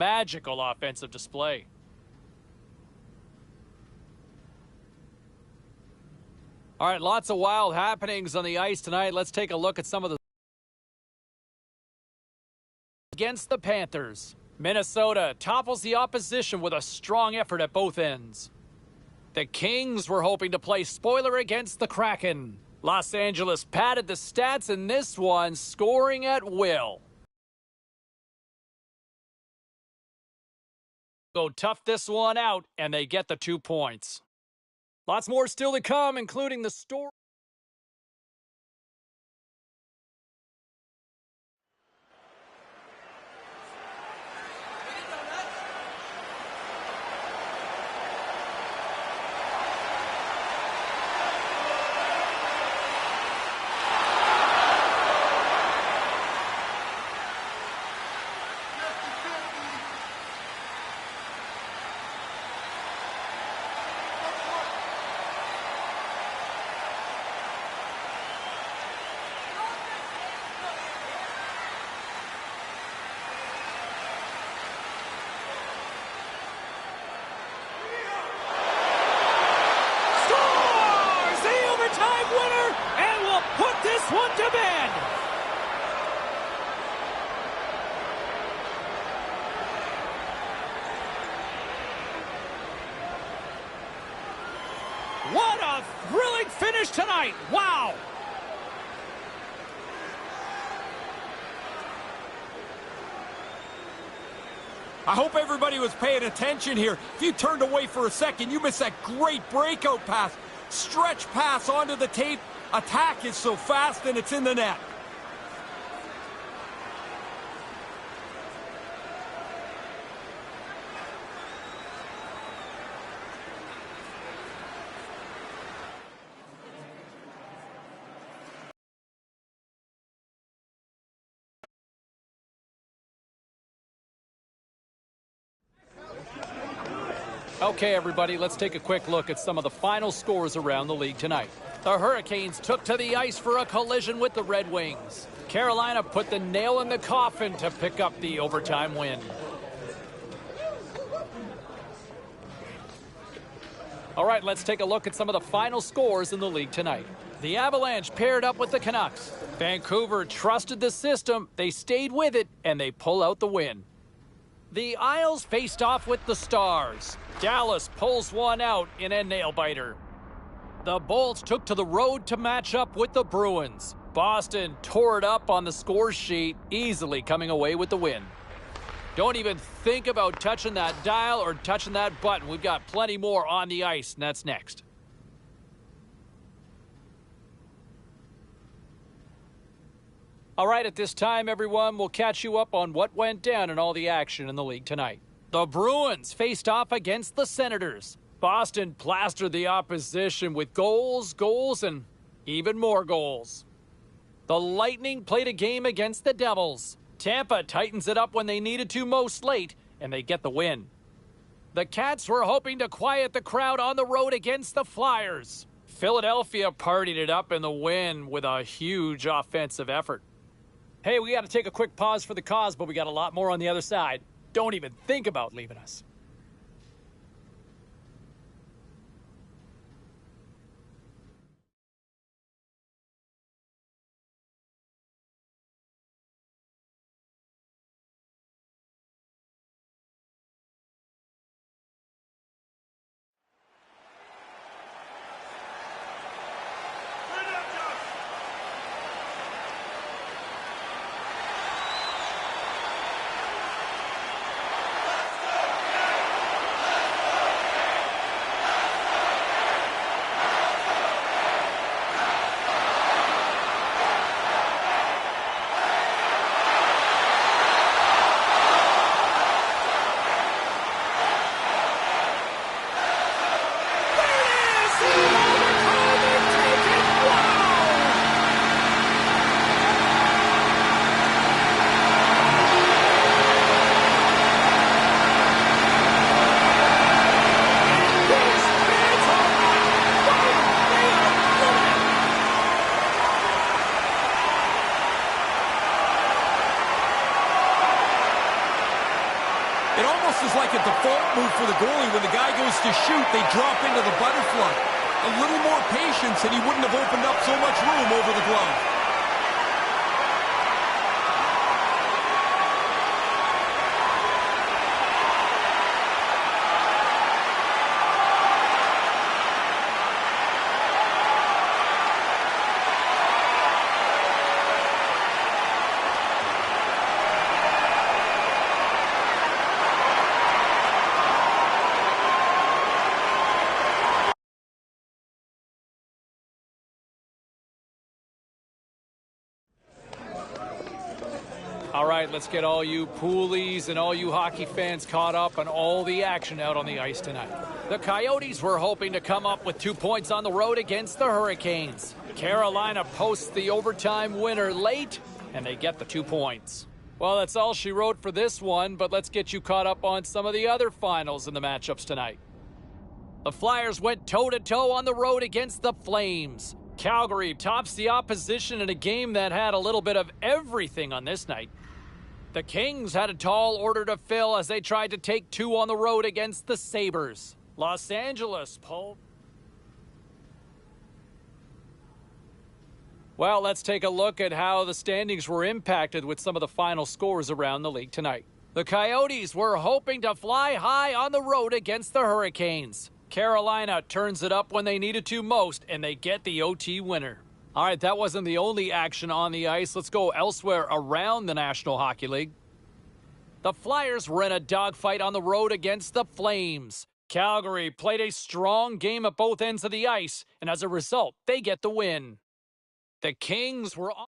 Magical offensive display. All right, lots of wild happenings on the ice tonight. Let's take a look at some of the against the Panthers. Minnesota topples the opposition with a strong effort at both ends. The Kings were hoping to play spoiler against the Kraken. Los Angeles padded the stats in this one, scoring at will. Go tough this one out, and they get the 2 points. Lots more still to come, including the story. One to bed. What a thrilling finish tonight. Wow. I hope everybody was paying attention here. If you turned away for a second, you missed that great breakout pass. Stretch pass onto the tape. Attack is so fast, and it's in the net. Okay, everybody, let's take a quick look at some of the final scores around the league tonight. The Hurricanes took to the ice for a collision with the Red Wings. Carolina put the nail in the coffin to pick up the overtime win. All right, let's take a look at some of the final scores in the league tonight. The Avalanche paired up with the Canucks. Vancouver trusted the system, they stayed with it, and they pull out the win. The Isles faced off with the Stars. Dallas pulls one out in a nail-biter. The Bolts took to the road to match up with the Bruins. Boston tore it up on the score sheet, easily coming away with the win. Don't even think about touching that dial or touching that button. We've got plenty more on the ice, and that's next. All right, at this time, everyone, we'll catch you up on what went down in all the action in the league tonight. The Bruins faced off against the Senators. Boston plastered the opposition with goals, and even more goals. The Lightning played a game against the Devils. Tampa tightens it up when they needed to most late, and they get the win. The Cats were hoping to quiet the crowd on the road against the Flyers. Philadelphia partied it up in the win with a huge offensive effort. Hey, we got to take a quick pause for the cause, but we got a lot more on the other side. Don't even think about leaving us. It almost is like a default move for the goalie. When the guy goes to shoot, they drop into the butterfly. A little more patience and he wouldn't have opened up so much room over the glove. All right, let's get all you poolies and all you hockey fans caught up on all the action out on the ice tonight. The Coyotes were hoping to come up with 2 points on the road against the Hurricanes. Carolina posts the overtime winner late, and they get the 2 points. Well, that's all she wrote for this one, but let's get you caught up on some of the other finals in the matchups tonight. The Flyers went toe-to-toe on the road against the Flames. Calgary tops the opposition in a game that had a little bit of everything on this night. The Kings had a tall order to fill as they tried to take 2 on the road against the Sabres. Los Angeles pulled. Well, let's take a look at how the standings were impacted with some of the final scores around the league tonight. The Coyotes were hoping to fly high on the road against the Hurricanes. Carolina turns it up when they needed to most, and they get the OT winner. All right, that wasn't the only action on the ice. Let's go elsewhere around the National Hockey League. The Flyers were in a dogfight on the road against the Flames. Calgary played a strong game at both ends of the ice, and as a result, they get the win. The Kings were on.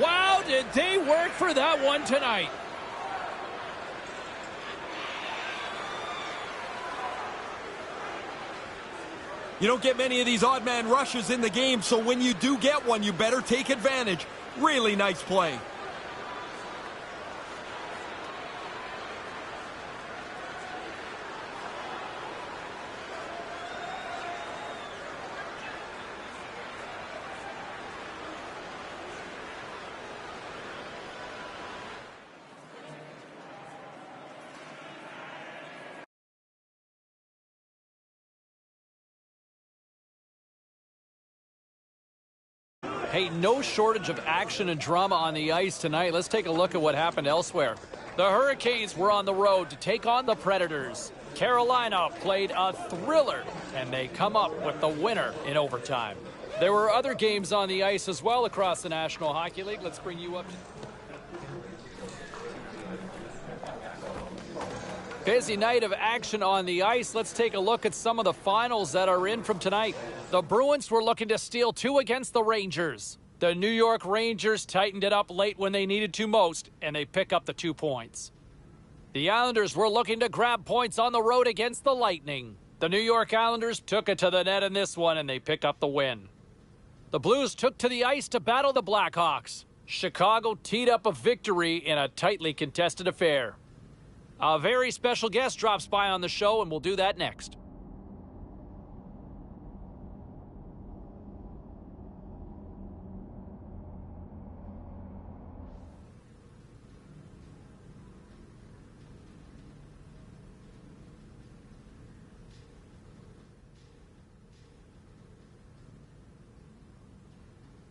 Wow, did they work for that one tonight? You don't get many of these odd man rushes in the game, so when you do get one, you better take advantage. Really nice play. Hey, no shortage of action and drama on the ice tonight. Let's take a look at what happened elsewhere. The Hurricanes were on the road to take on the Predators. Carolina played a thriller, and they come up with the winner in overtime. There were other games on the ice as well across the National Hockey League. Let's bring you up to... Busy night of action on the ice. Let's take a look at some of the finals that are in from tonight. The Bruins were looking to steal 2 against the Rangers. The New York Rangers tightened it up late when they needed to most, and they pick up the 2 points. The Islanders were looking to grab points on the road against the Lightning. The New York Islanders took it to the net in this one, and they pick up the win. The Blues took to the ice to battle the Blackhawks. Chicago teed up a victory in a tightly contested affair. A very special guest drops by on the show, and we'll do that next.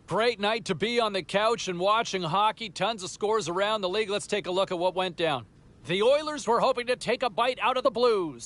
Great night to be on the couch and watching hockey. Tons of scores around the league. Let's take a look at what went down. The Oilers were hoping to take a bite out of the Blues.